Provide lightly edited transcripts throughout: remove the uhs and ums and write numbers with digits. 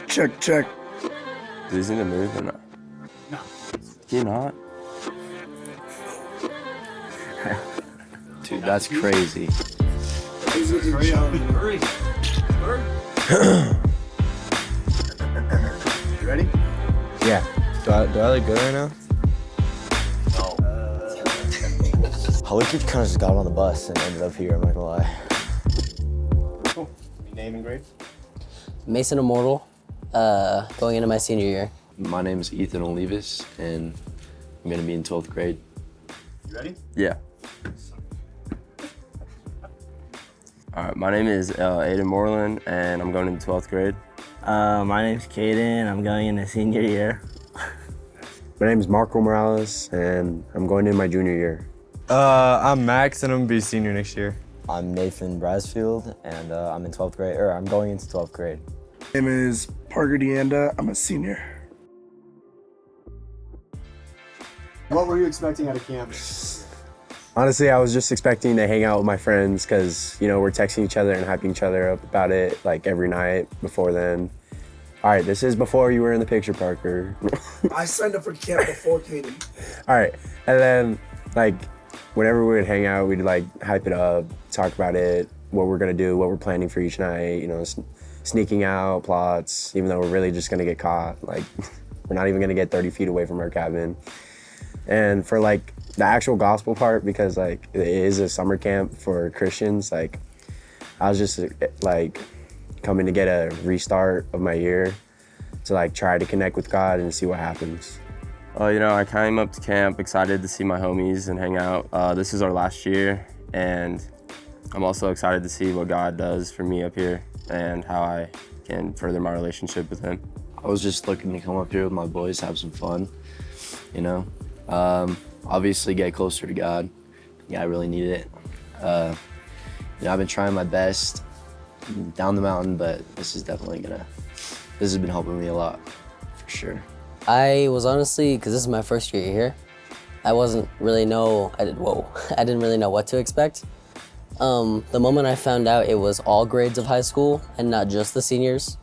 Check, check. Does he need to move or not? No. Can you not? Dude, that's crazy. Hurry up. Hurry. You ready? Yeah. Do I look good right now? Holy kid kind of just got on the bus and ended up here, I'm not gonna lie. Cool. Your name and grade? Mason Immortal, going into my senior year. My name is Ethan Olivas, and I'm gonna be in 12th grade. You ready? Yeah. All right, my name is Aiden Moreland, and I'm going into 12th grade. My name's Caden. I'm going into senior year. My name is Marco Morales, and I'm going in my junior year. I'm Max, and I'm gonna be a senior next year. I'm Nathan Brasfield, and I'm in 12th grade, or I'm going into 12th grade. My name is Parker Deanda. I'm a senior. What were you expecting out of camp? Honestly, I was just expecting to hang out with my friends because, you know, we're texting each other and hyping each other up about it like every night before then. All right, this is before you were in the picture, Parker. I signed up for camp before Caden. All right, and then like whenever we would hang out, we'd like hype it up, talk about it, what we're gonna do, what we're planning for each night, you know, sneaking out, plots, even though we're really just gonna get caught. Like, we're not even gonna get 30 feet away from our cabin. And for like the actual gospel part, because like it is a summer camp for Christians, like I was just like coming to get a restart of my year to like try to connect with God and see what happens. You know, I came up to camp excited to see my homies and hang out. This is our last year, and I'm also excited to see what God does for me up here and how I can further my relationship with Him. I was just looking to come up here with my boys, have some fun, you know. Obviously get closer to God. Yeah, I really need it. You know, I've been trying my best down the mountain, but this is has been helping me a lot, for sure. I was honestly, because this is my first year here, I didn't really know what to expect. The moment I found out it was all grades of high school and not just the seniors,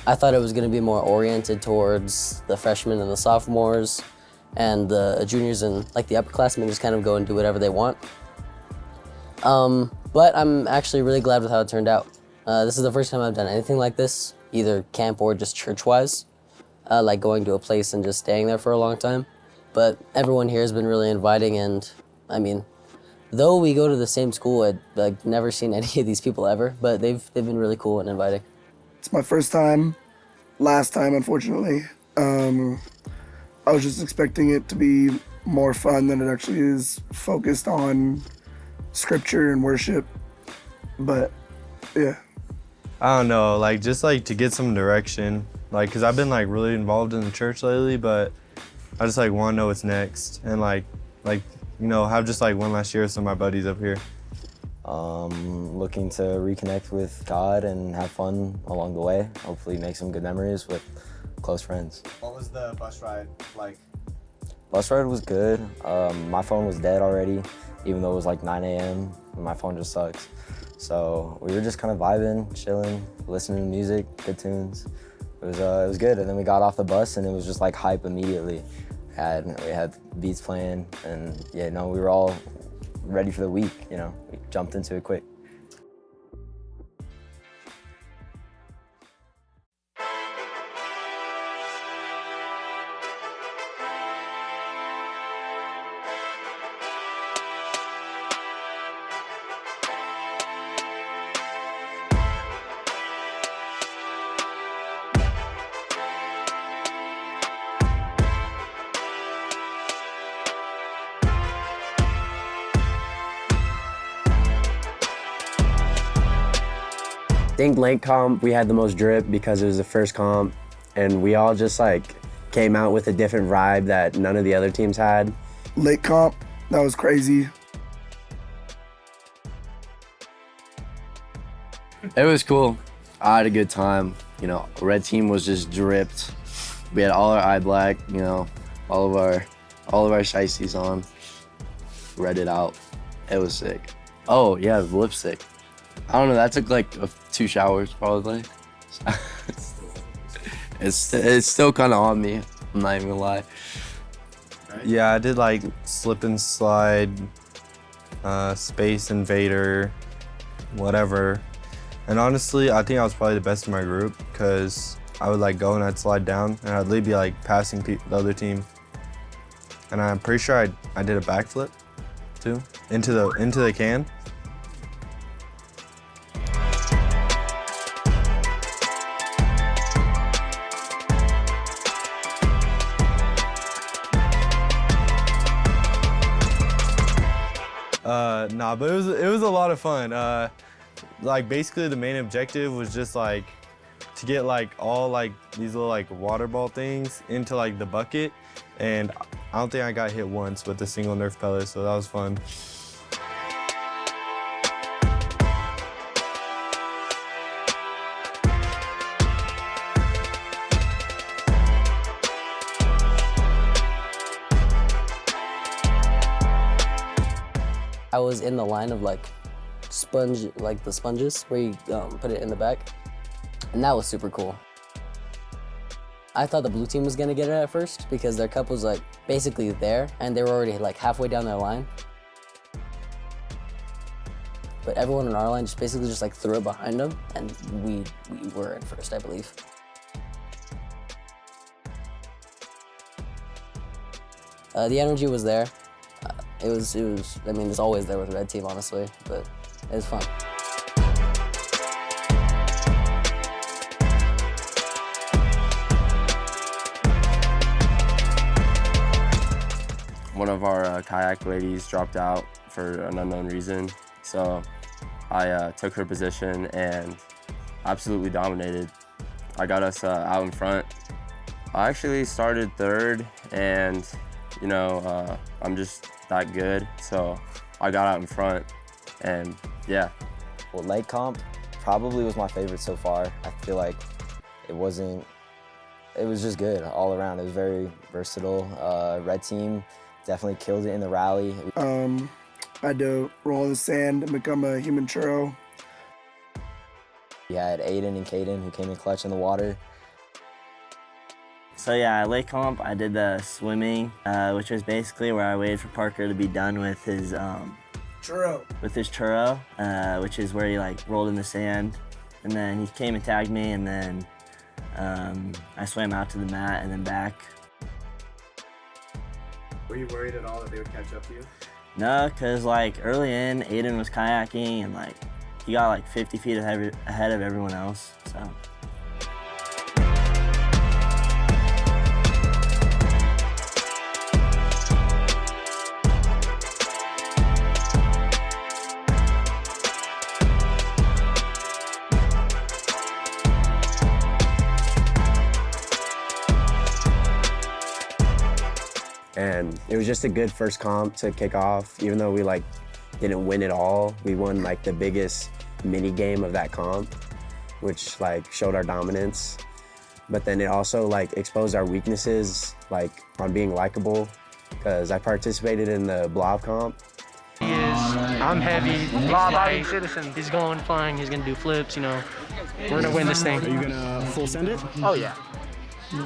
I thought it was going to be more oriented towards the freshmen and the sophomores, and the juniors and like the upperclassmen just kind of go and do whatever they want. But I'm actually really glad with how it turned out. This is the first time I've done anything like this, either camp or just church-wise, like going to a place and just staying there for a long time. But everyone here has been really inviting, and I mean, though we go to the same school, I'd like never seen any of these people ever, but they've been really cool and inviting. It's my first time, last time, unfortunately. I was just expecting it to be more fun than it actually is, focused on scripture and worship. But yeah. I don't know, like just like to get some direction, like because I've been like really involved in the church lately, but I just like want to know what's next and like you know, have just like one last year with some of my buddies up here. Looking to reconnect with God and have fun along the way. Hopefully make some good memories with close friends. What was the bus ride like? Bus ride was good. My phone was dead already, even though it was like 9 a.m. and my phone just sucks. So we were just kind of vibing, chilling, listening to music, good tunes. It was good. And then we got off the bus and it was just like hype immediately. We had beats playing, and yeah, no, we were all ready for the week, you know. We jumped into it quick. I think late comp, we had the most drip because it was the first comp, and we all just like came out with a different vibe that none of the other teams had. Late comp, that was crazy. It was cool. I had a good time. You know, red team was just dripped. We had all our eye black, you know, all of our shiesties on. Read it out. It was sick. Oh yeah, the lipstick. I don't know, that took like 2 showers probably. It's still kind of on me. I'm not even gonna lie. Yeah, I did like slip and slide, Space Invader, whatever. And honestly, I think I was probably the best in my group because I would like go and I'd slide down and I'd literally be like passing the other team. And I'm pretty sure I did a backflip too into the can. Nah, but it was a lot of fun. Like basically the main objective was just like to get like all like these little like water ball things into like the bucket, and I don't think I got hit once with a single Nerf pellet, so that was fun. I was in the line of like the sponges where you put it in the back, and that was super cool. I thought the blue team was gonna get it at first because their cup was like basically there and they were already like halfway down their line. But everyone in our line just basically just like threw it behind them, and we were in first, I believe. The energy was there. It was, I mean, it's always there with red team, honestly, but it was fun. One of our kayak ladies dropped out for an unknown reason, so I took her position and absolutely dominated. I got us out in front. I actually started third, and you know, I'm just that good, so I got out in front, and yeah. Well, lake comp probably was my favorite so far. I feel like it was just good all around. It was very versatile. Red team definitely killed it in the rally. I had to roll in the sand and become a human churro. We had Aiden and Caden who came in clutch in the water. So yeah, at lake comp, I did the swimming, which was basically where I waited for Parker to be done with his Churro. which is where he like rolled in the sand, and then he came and tagged me, and then I swam out to the mat and then back. Were you worried at all that they would catch up to you? No, cause like early in, Aiden was kayaking and like he got like 50 feet ahead of everyone else, so. And it was just a good first comp to kick off. Even though we like didn't win it all, we won like the biggest mini game of that comp, which like showed our dominance. But then it also like exposed our weaknesses, like on being likable, because I participated in the blob comp. I'm heavy. Law-abiding citizen. He's going flying. He's gonna do flips. You know, we're gonna win this thing. Are you gonna full send it? Oh yeah. You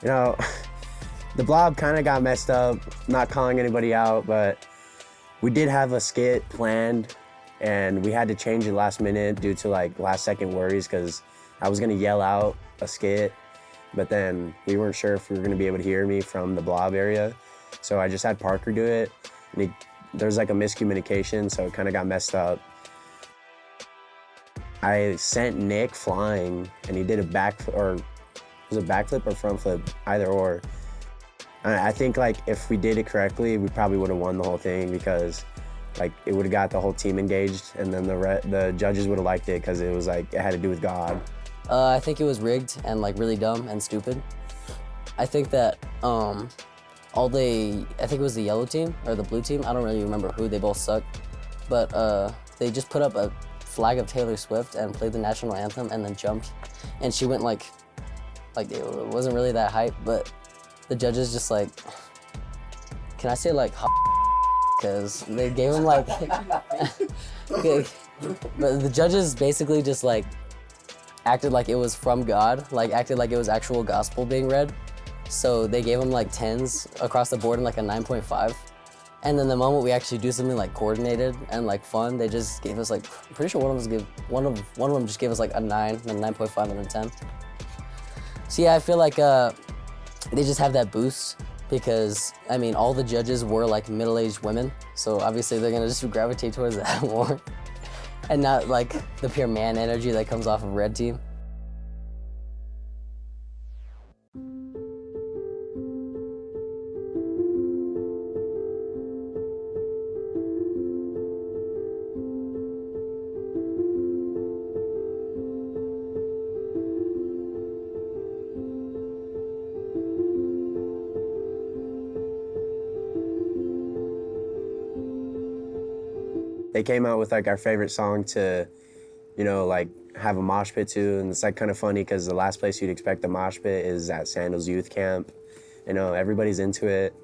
know, the blob kind of got messed up, not calling anybody out, but we did have a skit planned and we had to change it last minute due to like last second worries, because I was gonna yell out a skit, but then we weren't sure if we were gonna be able to hear me from the blob area. So I just had Parker do it, and there's like a miscommunication, so it kind of got messed up. I sent Nick flying, and he did a was it backflip or front flip? Either or. I think like if we did it correctly, we probably would have won the whole thing, because like it would have got the whole team engaged, and then the judges would have liked it because it was like it had to do with God. I think it was rigged and like really dumb and stupid. I think that I think it was the yellow team or the blue team. I don't really remember who. They both sucked, but they just put up a flag of Taylor Swift and played the national anthem and then jumped, and she went like it wasn't really that hype, but the judges just like, can I say like, because they gave him like, okay. But the judges basically just like acted like it was from God, like acted like it was actual gospel being read. So they gave him like 10s across the board and like a 9.5. And then the moment we actually do something like coordinated and like fun, they just gave us like, I'm pretty sure one of them just gave us like a 9, and a 9.5 and a 10. So yeah, I feel like they just have that boost because, I mean, all the judges were like middle-aged women. So obviously they're gonna just gravitate towards that more and not like the pure man energy that comes off of red team. They came out with like our favorite song to, you know, like have a mosh pit to, and it's like kind of funny because the last place you'd expect a mosh pit is at Sandals Youth Camp. You know, everybody's into it.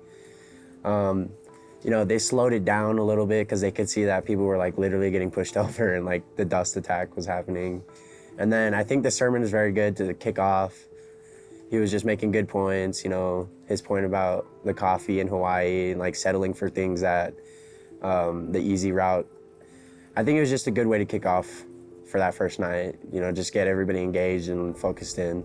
You know, they slowed it down a little bit because they could see that people were like literally getting pushed over and like the dust attack was happening. And then I think the sermon is very good to kick off. He was just making good points, you know, his point about the coffee in Hawaii and like settling for things that the easy route. I think it was just a good way to kick off for that first night, you know, just get everybody engaged and focused in.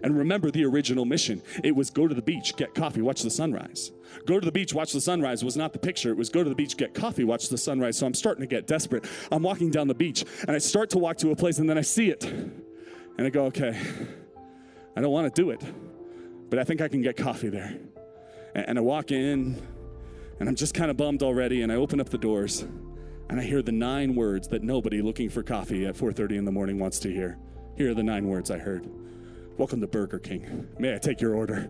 And remember the original mission. It was go to the beach, get coffee, watch the sunrise. Go to the beach, watch the sunrise was not the picture. It was go to the beach, get coffee, watch the sunrise. So I'm starting to get desperate. I'm walking down the beach and I start to walk to a place and then I see it. And I go, okay, I don't want to do it, but I think I can get coffee there. And I walk in and I'm just kind of bummed already. And I open up the doors and I hear the 9 words that nobody looking for coffee at 4:30 in the morning wants to hear. Here are the 9 words I heard. Welcome to Burger King. May I take your order?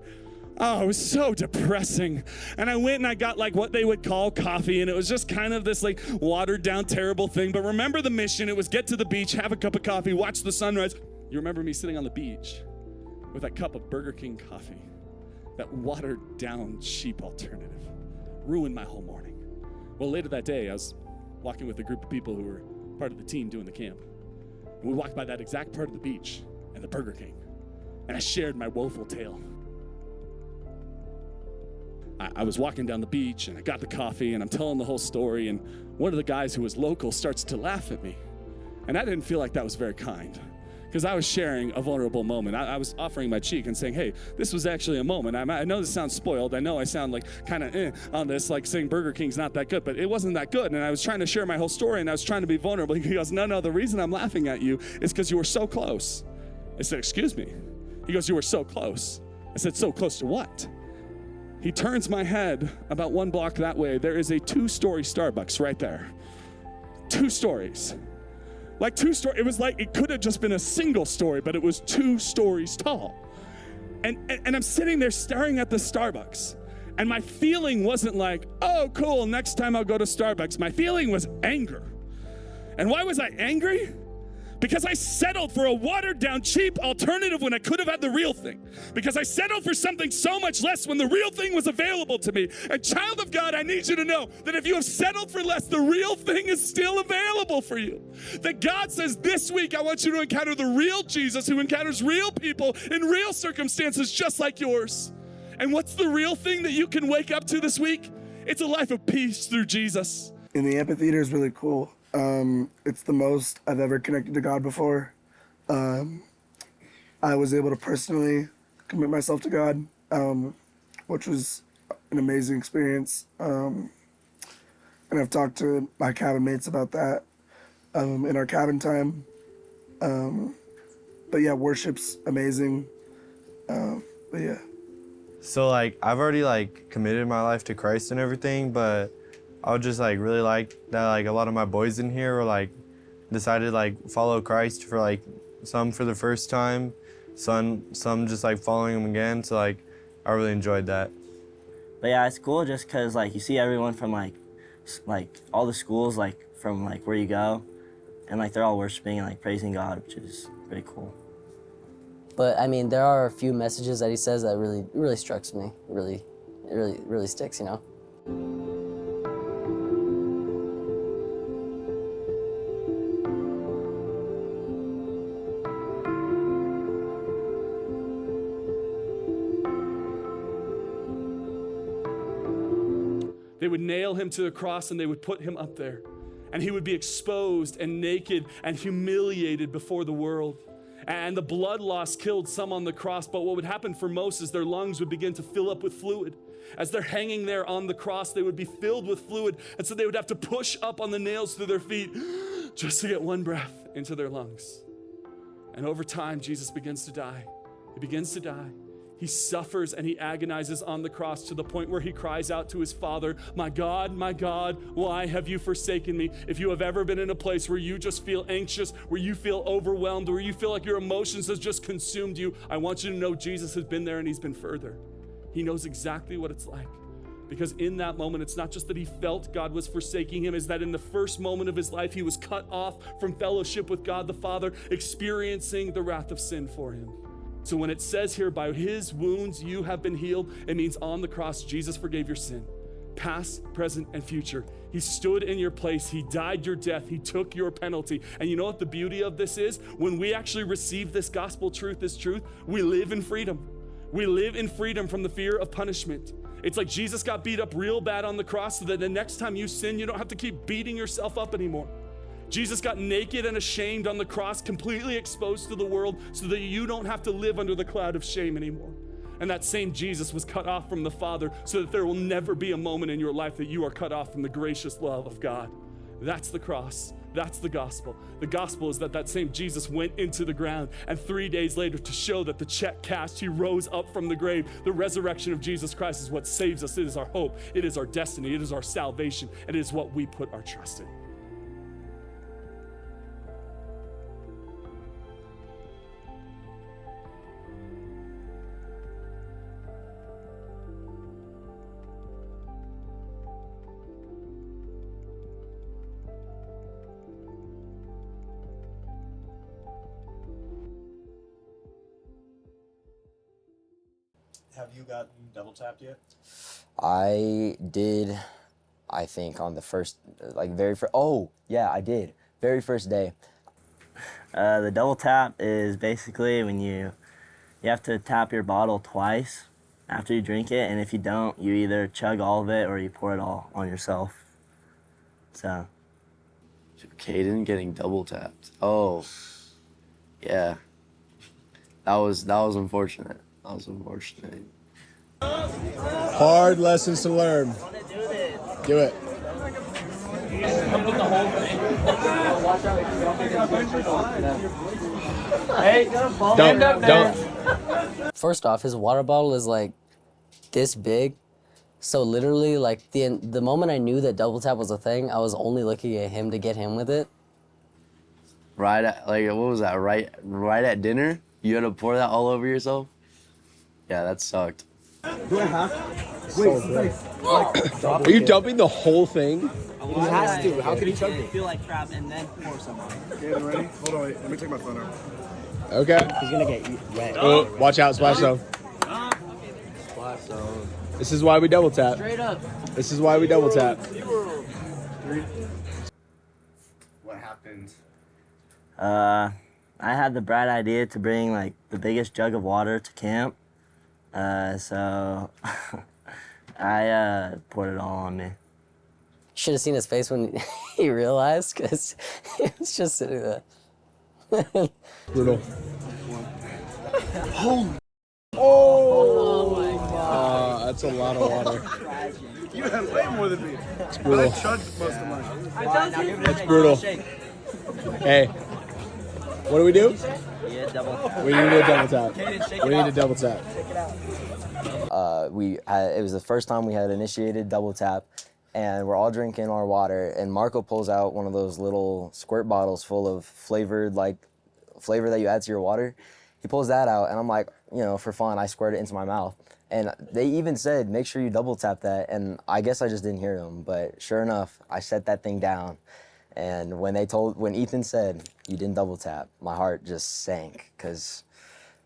Oh, it was so depressing. And I went and I got like what they would call coffee, and it was just kind of this like watered down terrible thing. But remember the mission, it was get to the beach, have a cup of coffee, watch the sunrise. You remember me sitting on the beach with that cup of Burger King coffee, that watered down cheap alternative. Ruined my whole morning. Well, later that day, I was walking with a group of people who were part of the team doing the camp. And we walked by that exact part of the beach and the Burger King. And I shared my woeful tale. I was walking down the beach and I got the coffee and I'm telling the whole story, and one of the guys who was local starts to laugh at me. And I didn't feel like that was very kind, because I was sharing a vulnerable moment. I was offering my cheek and saying, hey, this was actually a moment. I know this sounds spoiled. I know I sound like kind of on this, like saying Burger King's not that good, but it wasn't that good. And I was trying to share my whole story and I was trying to be vulnerable. He goes, no, the reason I'm laughing at you is because you were so close. I said, excuse me? He goes, you were so close. I said, so close to what? He turns my head about 1 block that way. There is a 2-story Starbucks right there. 2 stories. Like 2 stories. It was like it could have just been a single story, but it was 2 stories tall. And I'm sitting there staring at the Starbucks. And my feeling wasn't like, oh, cool, next time I'll go to Starbucks. My feeling was anger. And why was I angry? Because I settled for a watered-down, cheap alternative when I could have had the real thing. Because I settled for something so much less when the real thing was available to me. And child of God, I need you to know that if you have settled for less, the real thing is still available for you. That God says, this week, I want you to encounter the real Jesus who encounters real people in real circumstances just like yours. And what's the real thing that you can wake up to this week? It's a life of peace through Jesus. And the amphitheater is really cool. It's the most I've ever connected to God before. I was able to personally commit myself to God, which was an amazing experience. And I've talked to my cabin mates about that in our cabin time. But yeah, worship's amazing. But yeah. So like I've already like committed my life to Christ and everything, but I would just like really like that like a lot of my boys in here were like decided like follow Christ for like some for the first time, some just like following him again. So like I really enjoyed that. But yeah, it's cool just cause like you see everyone from like all the schools like from like where you go, and like they're all worshiping and like praising God, which is pretty cool. But I mean, there are a few messages that he says that really strikes me. Really sticks, you know. They would nail him to the cross and they would put him up there. And he would be exposed and naked and humiliated before the world. And the blood loss killed some on the cross, but what would happen for most is their lungs would begin to fill up with fluid. As they're hanging there on the cross, they would be filled with fluid, and so they would have to push up on the nails through their feet just to get one breath into their lungs. And over time, Jesus begins to die. He begins to die. He suffers and he agonizes on the cross to the point where he cries out to his Father, my God, why have you forsaken me?" If you have ever been in a place where you just feel anxious, where you feel overwhelmed, where you feel like your emotions has just consumed you, I want you to know Jesus has been there and he's been further. He knows exactly what it's like. Because in that moment, it's not just that he felt God was forsaking him, is that in the first moment of his life, he was cut off from fellowship with God the Father, experiencing the wrath of sin for him. So when it says here, by his wounds you have been healed, it means on the cross, Jesus forgave your sin. Past, present, and future. He stood in your place. He died your death. He took your penalty. And you know what the beauty of this is? When we actually receive this gospel truth, this truth, we live in freedom. We live in freedom from the fear of punishment. It's like Jesus got beat up real bad on the cross so that the next time you sin, you don't have to keep beating yourself up anymore. Jesus got naked and ashamed on the cross, completely exposed to the world so that you don't have to live under the cloud of shame anymore. And that same Jesus was cut off from the Father so that there will never be a moment in your life that you are cut off from the gracious love of God. That's the cross. That's the gospel. The gospel is that that same Jesus went into the ground, and 3 days later, to show that the check cashed, he rose up from the grave. The resurrection of Jesus Christ is what saves us. It is our hope. It is our destiny. It is our salvation. And it is what we put our trust in. Have you gotten double tapped yet? I did, I think on the first, oh yeah, I did. Very first day. The double tap is basically when you have to tap your bottle twice after you drink it, and if you don't, you either chug all of it or you pour it all on yourself. So. Caden getting double tapped. Oh, yeah. That was unfortunate. That was unfortunate. Hard lessons to learn. Do it. Don't. First off, his water bottle is like this big. So literally, like the moment I knew that double tap was a thing, I was only looking at him to get him with it. Right at, like, what was that? Right at dinner? You had to pour that all over yourself? Yeah, that sucked. Do I have? Wait, are you dumping the whole thing? He has to. How can he chug it? Feel like crap and then pour some on. Okay, ready? Hold on, wait. Let me take my phone out. Okay. He's gonna get wet. Oh, watch out, splash zone. Splash zone. This is why we double tap. Straight up. This is why we double tap. What happened? I had the bright idea to bring like the biggest jug of water to camp. So I poured it all on me. Should have seen his face when he realized, because he was just sitting there. Brutal. Oh my God. That's a lot of water. You had way more than me. It's brutal. I chugged most of mine. That's brutal. Hey, what do we do? Yeah, double. We need to double tap. We need to double tap. It was the first time we had initiated double tap, and we're all drinking our water, and Marco pulls out one of those little squirt bottles full of flavor that you add to your water. He pulls that out, and I'm like, for fun, I squirt it into my mouth. And they even said, make sure you double tap that, and I guess I just didn't hear them, but sure enough, I set that thing down. And when Ethan said, you didn't double tap, my heart just sank, because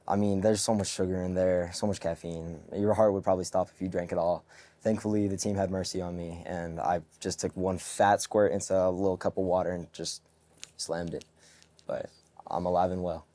there's so much sugar in there, so much caffeine. Your heart would probably stop if you drank it all. Thankfully, the team had mercy on me, and I just took one fat squirt into a little cup of water and just slammed it. But I'm alive and well.